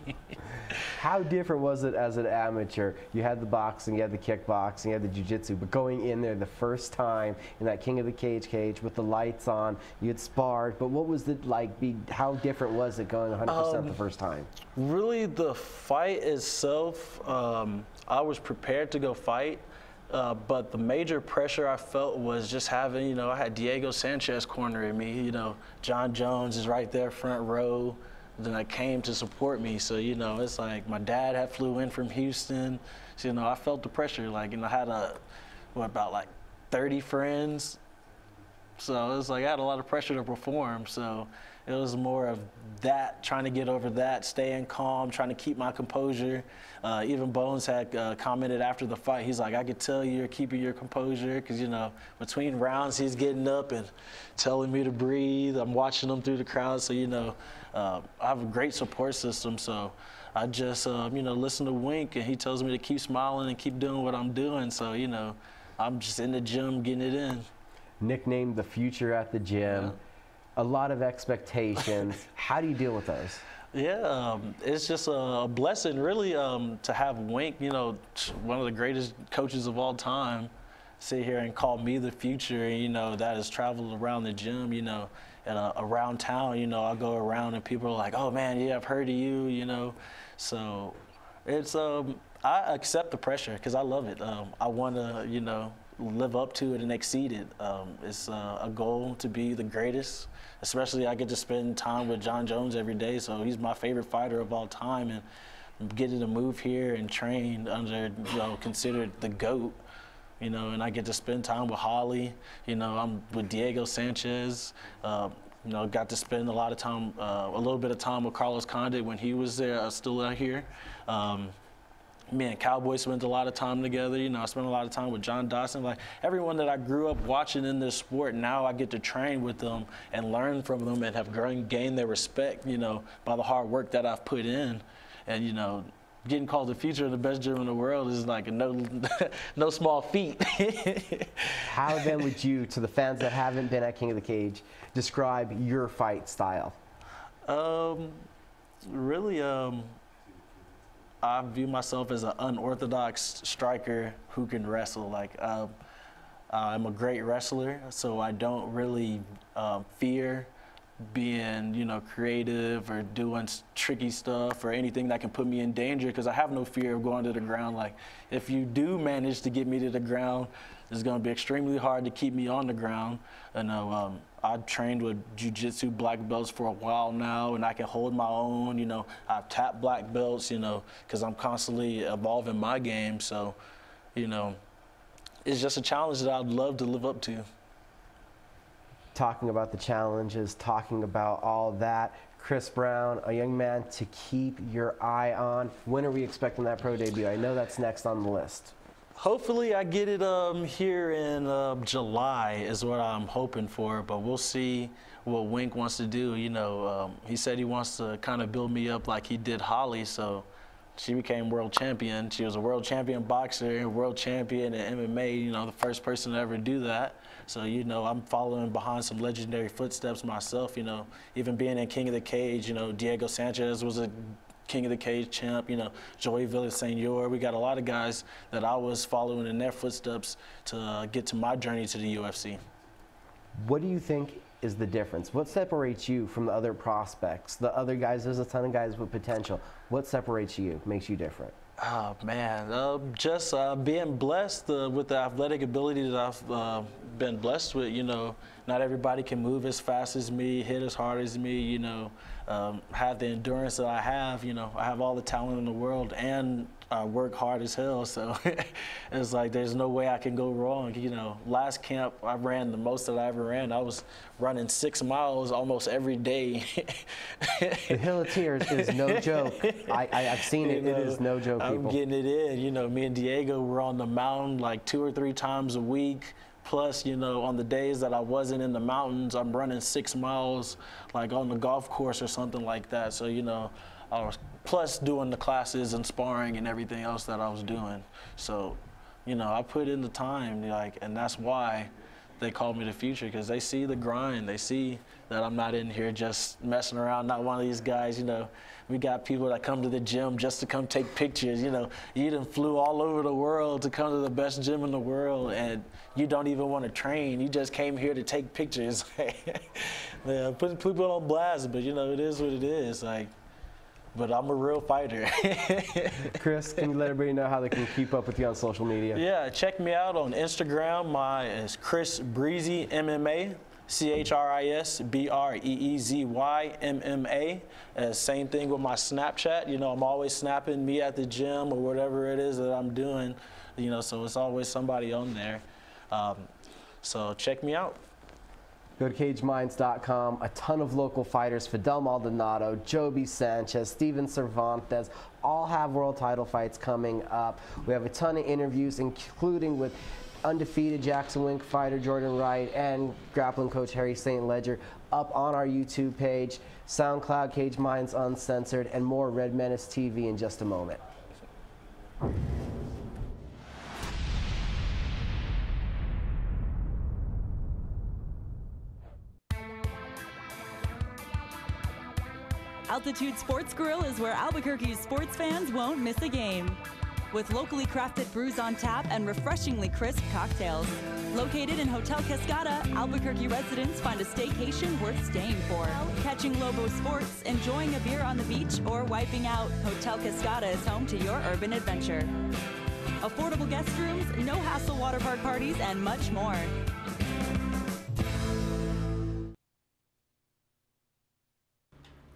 How different was it as an amateur? You had the boxing, you had the kickboxing, you had the jiu-jitsu, but going in there the first time in that King of the Cage with the lights on, you had sparred, but what was it like? How different was it going 100% the first time? Really, the fight itself, I was prepared to go fight, but the major pressure I felt was just having, I had Diego Sanchez cornering me, John Jones is right there front row. Then I came to support me, so it's like my dad had flew in from Houston, so I felt the pressure. Like, I had about 30 friends So it was like I had a lot of pressure to perform. So it was more of that, trying to get over that, staying calm, trying to keep my composure. Even Bones had commented after the fight, he's like, I could tell you're keeping your composure because, you know, between rounds he's getting up and telling me to breathe. I'm watching him through the crowd. So, you know, I have a great support system. So I just, you know, listen to Wink, and he tells me to keep smiling and keep doing what I'm doing. So, you know, I'm just in the gym getting it in. Nicknamed the future at the gym. Yeah. A lot of expectations. How do you deal with those? Yeah, it's just a blessing, really, to have Wink, you know, one of the greatest coaches of all time, sit here and call me the future. And, you know, that has traveled around the gym, you know, and around town. You know, I go around and people are like, oh, man, yeah, I've heard of you, you know. So it's, I accept the pressure because I love it. I want to, you know, live up to it and exceed it. It's a goal to be the greatest. Especially I get to spend time with John Jones every day, so he's my favorite fighter of all time, and getting to move here and train under, you know, considered the GOAT, you know, and I get to spend time with Holly, you know, I'm with Diego Sanchez, you know, got to spend a lot of time, a little bit of time with Carlos Condit when he was there, still out here. Me and Cowboy spent a lot of time together. You know, I spent a lot of time with John Dawson. Like, everyone that I grew up watching in this sport, now I get to train with them and learn from them and have gained their respect, you know, by the hard work that I've put in. And, you know, getting called the future of the best gym in the world is like a no small feat. How then would you, to the fans that haven't been at King of the Cage, describe your fight style? Really, I view myself as an unorthodox striker who can wrestle. Like, I'm a great wrestler, so I don't really fear being, you know, creative or doing tricky stuff or anything that can put me in danger, because I have no fear of going to the ground. Like, if you do manage to get me to the ground, it's going to be extremely hard to keep me on the ground. I know I've trained with jiu-jitsu black belts for a while now, and I can hold my own. You know, I've tapped black belts, you know, because I'm constantly evolving my game. So, you know, it's just a challenge that I'd love to live up to. Talking about the challenges, talking about all that, Chris Brown, a young man to keep your eye on. When are we expecting that pro debut? I know that's next on the list. Hopefully I get it here in July is what I'm hoping for, but we'll see what Wink wants to do. You know, he said he wants to kind of build me up like he did Holly, so she became world champion. She was a world champion boxer, world champion in MMA, you know, the first person to ever do that. So, you know, I'm following behind some legendary footsteps myself, you know, even being in King of the Cage, you know, Diego Sanchez was a King of the Cage champ, you know, Joey Villasenor. We got a lot of guys that I was following in their footsteps to get to my journey to the UFC. What do you think is the difference? What separates you from the other prospects? The other guys, there's a ton of guys with potential. What separates you, makes you different? Oh, man, just being blessed with the athletic ability that I've been blessed with. You know, not everybody can move as fast as me, hit as hard as me, you know, have the endurance that I have. You know, I have all the talent in the world and I work hard as hell. So it's like there's no way I can go wrong. You know, last camp I ran the most that I ever ran. I was running 6 miles almost every day. The Hill of Tears is no joke. I've seen it. It is no joke, people. I'm getting it in. You know, me and Diego were on the mountain like 2 or 3 times a week. Plus, you know, on the days that I wasn't in the mountains, I'm running 6 miles like on the golf course or something like that. So, you know, I was plus doing the classes and sparring and everything else that I was doing. So, you know, I put in the time, like, and that's why they call me the future, because they see the grind. They see that I'm not in here just messing around, not one of these guys, you know. We got people that come to the gym just to come take pictures. You know, you done flew all over the world to come to the best gym in the world, and you don't even want to train. You just came here to take pictures. Yeah, putting people on blast, but, you know, it is what it is. Like, but I'm a real fighter. Chris, can you let everybody know how they can keep up with you on social media? Yeah, check me out on Instagram. It's Chris Breezy MMA. ChrisBreezy MMA. Same thing with my Snapchat. You know, I'm always snapping me at the gym or whatever it is that I'm doing. You know, so it's always somebody on there. So check me out. Go to CageMinds.com. A ton of local fighters, Fidel Maldonado, Joby Sanchez, Steven Cervantes, all have world title fights coming up. We have a ton of interviews, including with undefeated Jackson Wink fighter Jordan Wright and grappling coach Harry St. Ledger, up on our YouTube page, SoundCloud, Cage Minds Uncensored, and more Red Menace TV in just a moment. Altitude Sports Grill is where Albuquerque's sports fans won't miss a game. With locally crafted brews on tap and refreshingly crisp cocktails. Located in Hotel Cascada, Albuquerque residents find a staycation worth staying for. Catching Lobo sports, enjoying a beer on the beach, or wiping out, Hotel Cascada is home to your urban adventure. Affordable guest rooms, no hassle water park parties, and much more.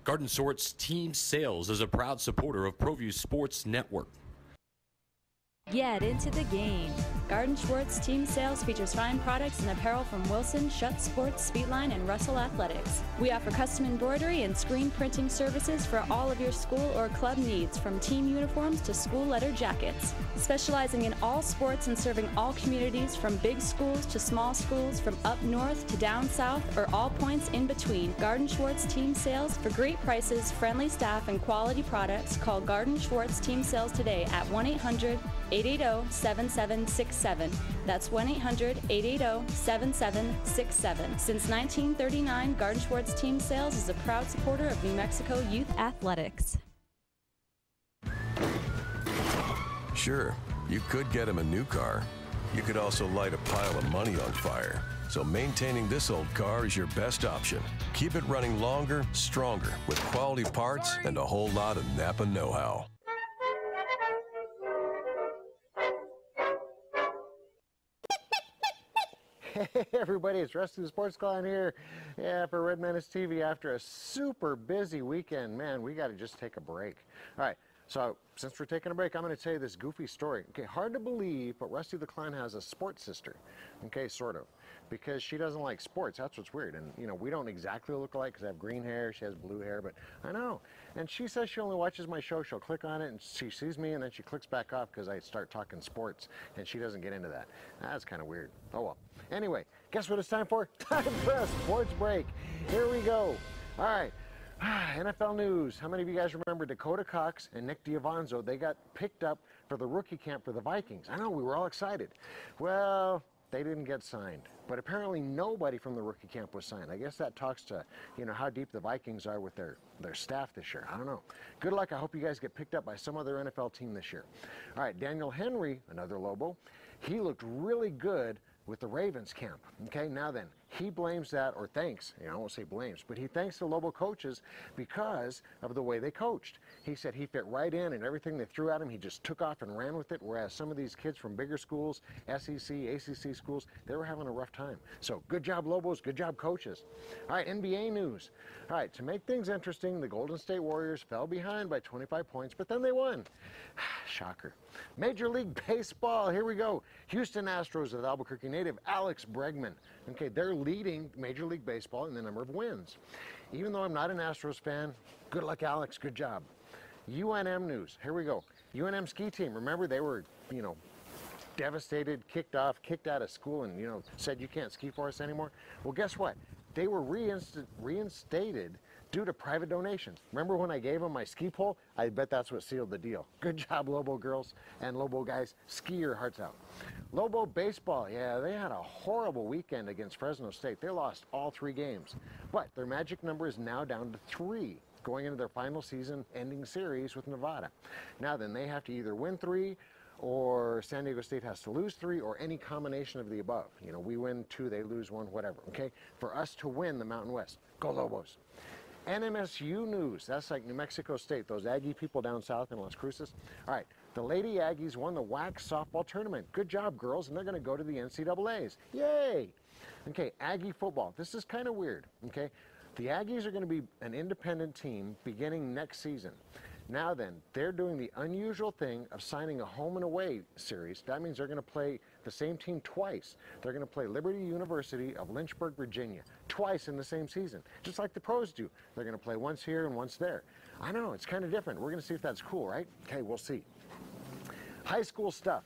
Garden Shorts Team Sales is a proud supporter of Proview Sports Network. Get into the game. Garden Schwartz Team Sales features fine products and apparel from Wilson, Schutt Sports, Speedline, and Russell Athletics. We offer custom embroidery and screen printing services for all of your school or club needs, from team uniforms to school letter jackets. Specializing in all sports and serving all communities, from big schools to small schools, from up north to down south, or all points in between. Garden Schwartz Team Sales. For great prices, friendly staff, and quality products, call Garden Schwartz Team Sales today at 1-800-880-7767. That's 1-800-880-7767. Since 1939, Garden Schwartz Team Sales is a proud supporter of New Mexico youth athletics. Sure, you could get him a new car. You could also light a pile of money on fire. So maintaining this old car is your best option. Keep it running longer, stronger, with quality parts and a whole lot of Napa know-how. Hey everybody, it's Rusty the Sports Clown here. Yeah, for Red Menace TV after a super busy weekend. Man, we got to just take a break. All right, so since we're taking a break, I'm going to tell you this goofy story. Okay, hard to believe, but Rusty the Clown has a sports sister. Okay, sort of. Because she doesn't like sports. That's what's weird. And, you know, we don't exactly look alike because I have green hair, she has blue hair, but I know. And she says she only watches my show. She'll click on it and she sees me and then she clicks back off because I start talking sports and she doesn't get into that. That's kind of weird. Oh well. Anyway, guess what it's time for? Time for a sports break. Here we go. All right. NFL news. How many of you guys remember Dakota Cox and Nick Diavanzo? They got picked up for the rookie camp for the Vikings. I know, we were all excited. Well, they didn't get signed. But apparently nobody from the rookie camp was signed. I guess that talks to, you know, how deep the Vikings are with their staff this year. I don't know. Good luck. I hope you guys get picked up by some other NFL team this year. All right, Daniel Henry, another Lobo, he looked really good with the Ravens camp. Okay, now then, he blames that, or thanks, I won't say blames, but he thanks the Lobo coaches because of the way they coached. He said he fit right in and everything they threw at him, he just took off and ran with it, whereas some of these kids from bigger schools, SEC, ACC schools, they were having a rough time. So good job Lobos, good job coaches. All right, NBA news. All right, to make things interesting, the Golden State Warriors fell behind by 25 points, but then they won. Shocker. Major League Baseball, here we go. Houston Astros with Albuquerque native Alex Bregman. Okay, they're leading Major League Baseball in the number of wins. Even though I'm not an Astros fan, good luck Alex, good job. UNM news, here we go. UNM ski team, remember they were, you know, devastated, kicked off, kicked out of school and, you know, said you can't ski for us anymore. Well, guess what? They were reinstated due to private donations. Remember when I gave them my ski pole? I bet that's what sealed the deal. Good job, Lobo girls and Lobo guys. Ski your hearts out. Lobo baseball, yeah, they had a horrible weekend against Fresno State. They lost all 3 games. But their magic number is now down to 3, going into their final season-ending series with Nevada. Now then, they have to either win 3, or San Diego State has to lose 3, or any combination of the above. You know, we win 2, they lose 1, whatever, okay? For us to win the Mountain West. Go Lobos. NMSU news, that's like New Mexico State, those Aggie people down south in Las Cruces. All right, the Lady Aggies won the WAC softball tournament. Good job, girls, and they're going to go to the NCAAs. Yay! Okay, Aggie football. This is kind of weird, okay? The Aggies are going to be an independent team beginning next season. Now then, they're doing the unusual thing of signing a home and away series. That means they're going to play the same team twice. They're going to play Liberty University of Lynchburg, Virginia, twice in the same season, just like the pros do. They're going to play once here and once there. I know, it's kind of different. We're going to see if that's cool, right? Okay, we'll see. High school stuff.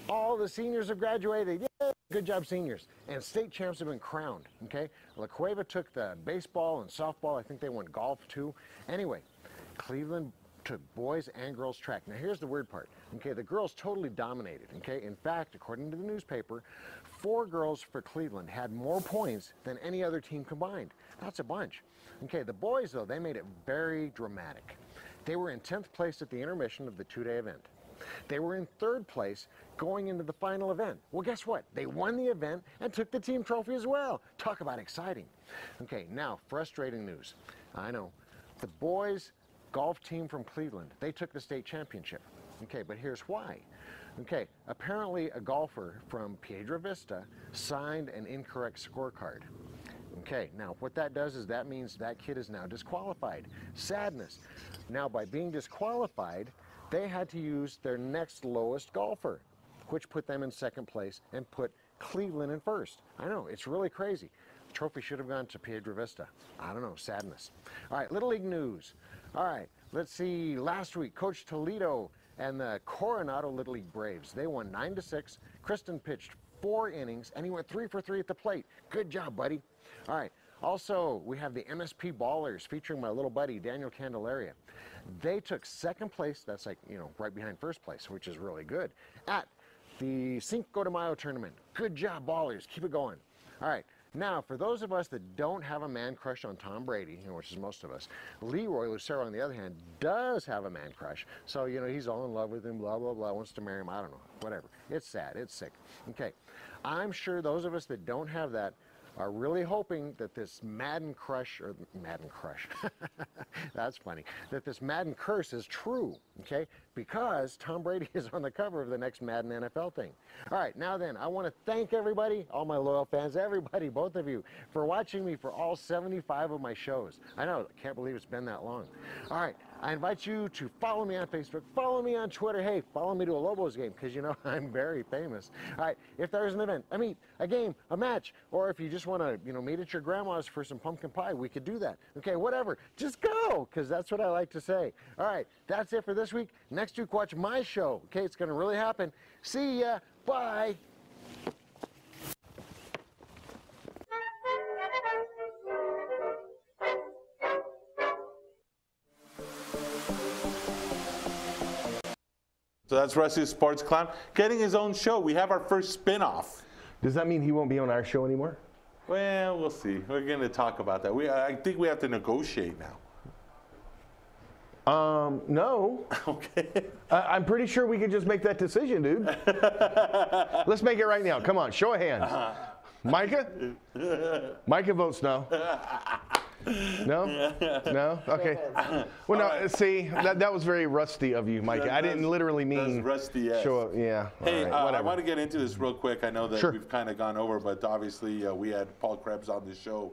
All the seniors have graduated. Yay! Good job, seniors. And state champs have been crowned, okay? La Cueva took the baseball and softball. I think they won golf, too. Anyway, Cleveland took boys and girls track. Now, here's the weird part, okay? The girls totally dominated, okay? In fact, according to the newspaper, 4 girls for Cleveland had more points than any other team combined. That's a bunch. Okay, the boys, though, they made it very dramatic. They were in 10th place at the intermission of the 2-day event. They were in 3rd place going into the final event. Well, guess what? They won the event and took the team trophy as well. Talk about exciting. Okay, now, frustrating news. I know. The boys golf team from Cleveland, they took the state championship. Okay, but here's why. Okay, apparently a golfer from Piedra Vista signed an incorrect scorecard. Okay, now what that does is that means that kid is now disqualified. Sadness. Now, by being disqualified, they had to use their next lowest golfer, which put them in 2nd place and put Cleveland in 1st. I know, it's really crazy. The trophy should have gone to Piedra Vista. I don't know, sadness. All right, Little League news. All right, let's see. Last week, Coach Toledo and the Coronado Little League Braves, they won 9-6. Kristen pitched 4 innings, and he went 3 for 3 at the plate. Good job, buddy. All right, also, we have the MSP Ballers featuring my little buddy, Daniel Candelaria. They took 2nd place, that's like, you know, right behind 1st place, which is really good, at the Cinco de Mayo tournament. Good job, Ballers. Keep it going. All right. Now, for those of us that don't have a man crush on Tom Brady, you know, which is most of us, Leroy Lucero, on the other hand, does have a man crush. So, you know, he's all in love with him, blah, blah, blah, wants to marry him, I don't know, whatever. It's sad, it's sick. Okay, I'm sure those of us that don't have that are really hoping that this Madden crush, that's funny, that this Madden curse is true, okay? Because Tom Brady is on the cover of the next Madden NFL thing. All right, now then, I want to thank everybody, all my loyal fans, everybody, both of you, for watching me for all 75 of my shows. I know, I can't believe it's been that long. All right, I invite you to follow me on Facebook, follow me on Twitter. Hey, follow me to a Lobos game, because you know I'm very famous. All right, if there's an event, a meet, a game, a match, or if you just want to, you know, meet at your grandma's for some pumpkin pie, we could do that. Okay, whatever, just go, because that's what I like to say. All right, that's it for this week. Next week, watch my show. Okay, it's going to really happen. See ya. Bye. So that's Rusty Sports Clown getting his own show. We have our first spin-off. Does that mean he won't be on our show anymore? Well, we'll see. We're going to talk about that. I think we have to negotiate now. No. Okay. I'm pretty sure we could just make that decision, dude. Let's make it right now. Come on, show of hands. Micah? Micah votes no. No? No? Okay. Well, no, see, that was very rusty of you, Micah. I didn't literally mean that's rusty, yes. show up. Yeah. Hey, right, I want to get into this real quick. I know that Sure. we've kind of gone over, but obviously we had Paul Krebs on the show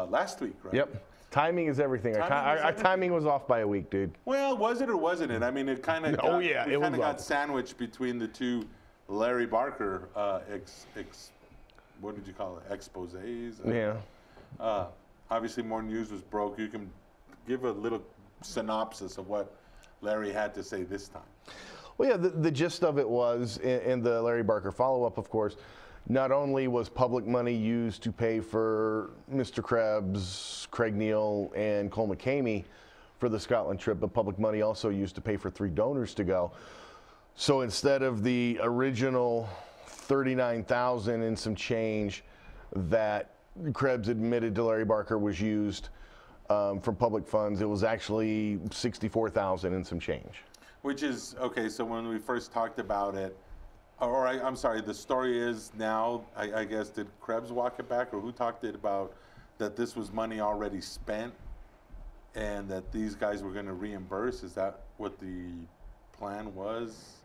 last week, right? Yep. Timing is everything. Our timing was off by a week, dude. Well, was it or wasn't it? I mean, it kind of it kind of got sandwiched between the two Larry Barker what did you call it? Exposés? Yeah. Obviously, more news was broke. You can give a little synopsis of what Larry had to say this time. Well, yeah, the gist of it was, in the Larry Barker follow-up, of course, not only was public money used to pay for Mr. Krebs, Craig Neal, and Cole McCamey for the Scotland trip, but public money also used to pay for 3 donors to go. So instead of the original $39,000 and some change that Krebs admitted to Larry Barker was used from public funds, it was actually $64,000 and some change. Which is, okay, so when we first talked about it, or I'm sorry, the story is now, I guess, did Krebs walk it back, or who talked it about that this was money already spent and that these guys were going to reimburse? Is that what the plan was?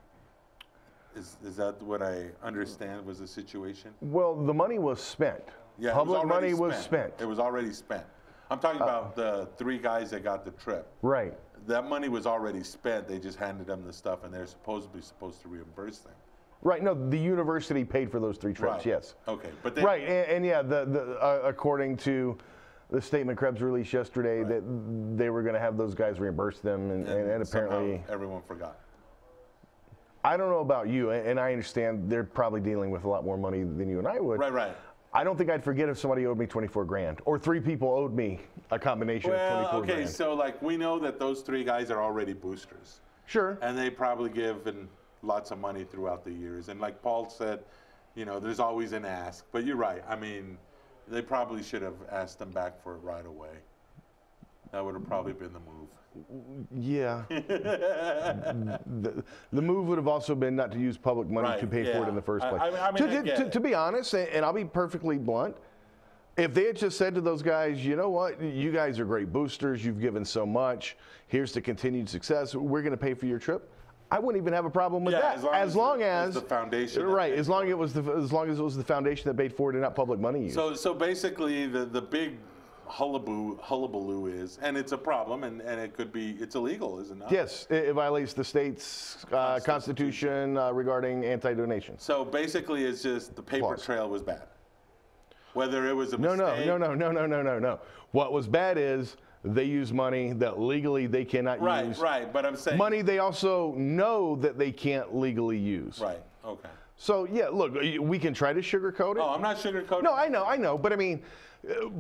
Is that what I understand was the situation? Well, the money was spent. Yeah, public money was spent. It was already spent. I'm talking about the 3 guys that got the trip. Right. That money was already spent. They just handed them the stuff, and they're supposed to reimburse them. Right. No, the university paid for those 3 trips. Right. Yes. Okay. But right. And yeah, according to the statement Krebs released yesterday, that they were going to have those guys reimburse them, and apparently everyone forgot. I don't know about you, and I understand they're probably dealing with a lot more money than you and I would. Right. Right. I don't think I'd forget if somebody owed me 24 grand, or 3 people owed me a combination of 24 grand. Okay, so like we know that those 3 guys are already boosters. Sure. And they probably given lots of money throughout the years. And like Paul said, you know, there's always an ask. But you're right. I mean, they probably should have asked them back for it right away. That would have probably been the move. Yeah. the move would have also been not to use public money to pay for it in the first place. To be honest, and I'll be perfectly blunt, if they had just said to those guys, you know what, you guys are great boosters, you've given so much, here's the continued success, we're going to pay for your trip, I wouldn't even have a problem with that. As long as the foundation. Right, as long as it was the foundation that paid for it and not public money used. So basically the big hullabaloo is, and it's a problem, and it's illegal, is it not? Yes, it violates the state's constitution regarding anti-donation. So basically, it's just the paper trail was bad. Whether it was a no, mistake. No. What was bad is they use money that legally they cannot use. Right, but I'm saying money they also know that they can't legally use. Right. Okay. So yeah, look, we can try to sugarcoat it. Oh, I'm not sugarcoating. No, I know, but I mean.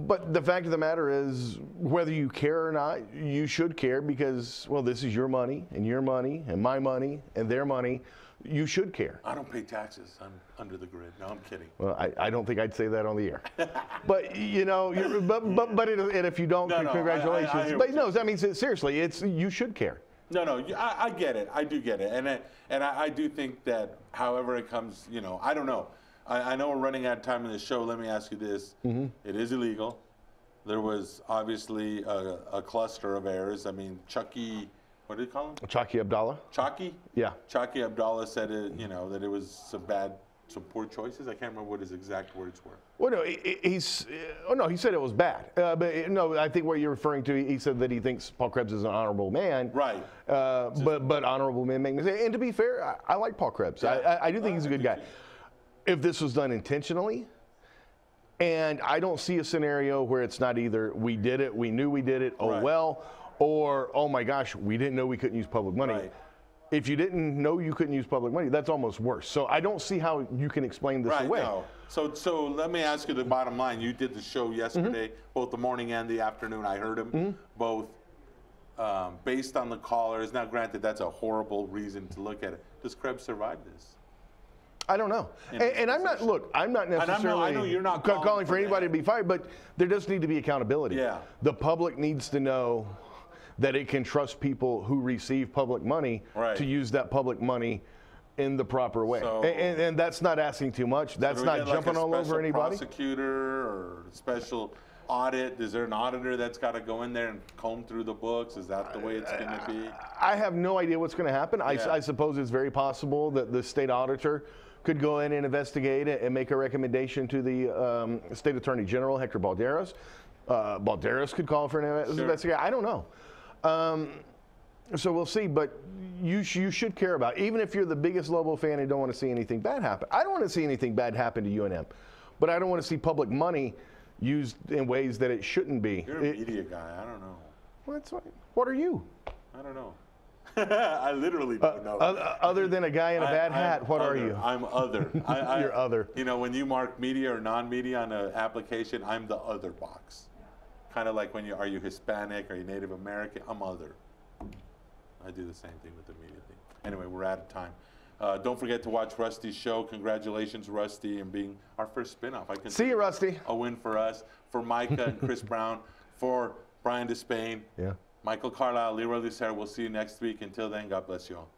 But the fact of the matter is, whether you care or not, you should care because, well, this is your money and my money and their money. You should care. I don't pay taxes. I'm under the grid. No, I'm kidding. Well, I don't think I'd say that on the air. But you know, but if you don't, congratulations. But no, I mean seriously, you should care. No, I get it. I do get it, and I do think that however it comes, you know, I don't know. I know we're running out of time in the show. Let me ask you this. Mm-hmm. It is illegal. There was obviously a cluster of errors. I mean, Chucky, what did you call him? Chucky Abdallah. Chucky? Yeah. Chucky Abdallah said that it was some poor choices. I can't remember what his exact words were. Well, no, he said it was bad. But no, I think what you're referring to, he said that he thinks Paul Krebs is an honorable man. Right. But honorable men make mistakes. And to be fair, I like Paul Krebs. Yeah. I do think he's a good guy. If this was done intentionally, and I don't see a scenario where it's not either we did it, we knew we did it, oh well, or oh my gosh, we didn't know we couldn't use public money. Right. If you didn't know you couldn't use public money, that's almost worse. So I don't see how you can explain this away. No. So let me ask you the bottom line. You did the show yesterday, both the morning and the afternoon. I heard them both based on the callers. Now, granted, that's a horrible reason to look at it. Does Krebs survive this? I don't know. And I'm not, look, I'm not necessarily I know you're not calling for anybody to be fired, but there does need to be accountability. Yeah. The public needs to know that it can trust people who receive public money to use that public money in the proper way. So, and that's not asking too much. That's not jumping all over anybody. Prosecutor or special audit? Is there an auditor that's got to go in there and comb through the books? Is that the way it's going to be? I have no idea what's going to happen. Yeah. I suppose it's very possible that the state auditor could go in and investigate it and make a recommendation to the state attorney general, Hector Balderas. Balderas could call for an investigation. I don't know. So we'll see, but you should care about it. Even if you're the biggest Lobo fan and don't want to see anything bad happen. I don't want to see anything bad happen to UNM, but I don't want to see public money used in ways that it shouldn't be. You're a media guy. I don't know. Well, that's fine. What are you? I don't know. I literally don't know. Other than a guy in a bad hat, what other. Are you? I'm other. You're other. You know, when you mark media or non-media on an application, I'm the other box. Kind of like when are you Hispanic, are you Native American? I'm other. I do the same thing with the media thing. Anyway, we're out of time. Don't forget to watch Rusty's show. Congratulations, Rusty, and being our first spinoff. I can see you, Rusty. A win for us, for Micah and Chris Brown, for Brian Despain. Yeah. Michael Carlisle, Leroy Lucero. We'll see you next week. Until then, God bless you all.